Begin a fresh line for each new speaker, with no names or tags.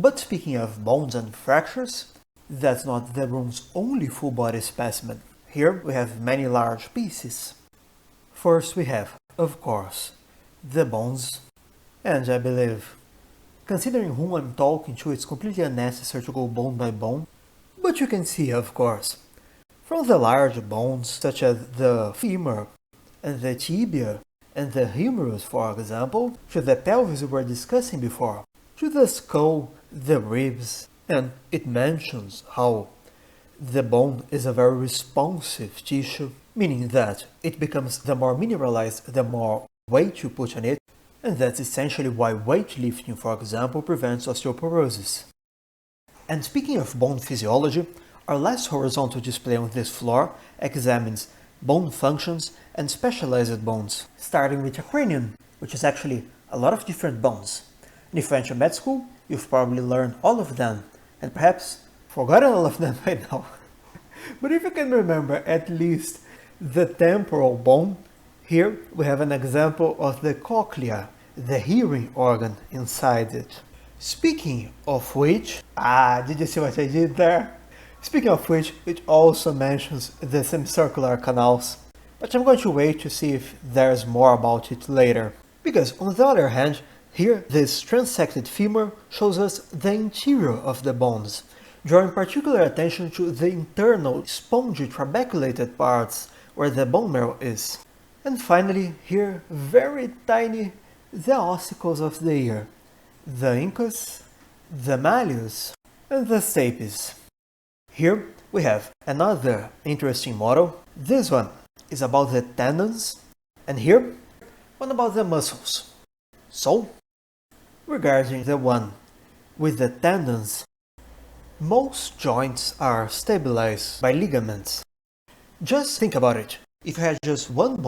But speaking of bones and fractures, that's not the room's only full body specimen. Here we have many large pieces. First we have, of course, the bones, and I believe, considering whom I'm talking to, it's completely unnecessary to go bone by bone, but you can see, of course, from the large bones such as the femur and the tibia and the humerus, for example, to the pelvis we were discussing before, to the skull, the ribs, and it mentions how the bone is a very responsive tissue, meaning that it becomes the more mineralized the more weight you put on it, and that's essentially why weightlifting, for example, prevents osteoporosis. And speaking of bone physiology, our last horizontal display on this floor examines bone functions and specialized bones, starting with a cranium, which is actually a lot of different bones. And if you went to med school, you've probably learned all of them, and perhaps forgotten all of them by now. But if you can remember at least the temporal bone, here we have an example of the cochlea, the hearing organ inside it. Speaking of which, did you see what I did there? Speaking of which, it also mentions the semicircular canals, but I'm going to wait to see if there's more about it later. Because on the other hand, here this transected femur shows us the interior of the bones, drawing particular attention to the internal spongy trabeculated parts where the bone marrow is. And finally, here, very tiny, the ossicles of the ear, the incus, the malleus, and the stapes. Here we have another interesting model. This one is about the tendons, and here one about the muscles. So, regarding the one with the tendons, most joints are stabilized by ligaments. Just think about it. If you had just one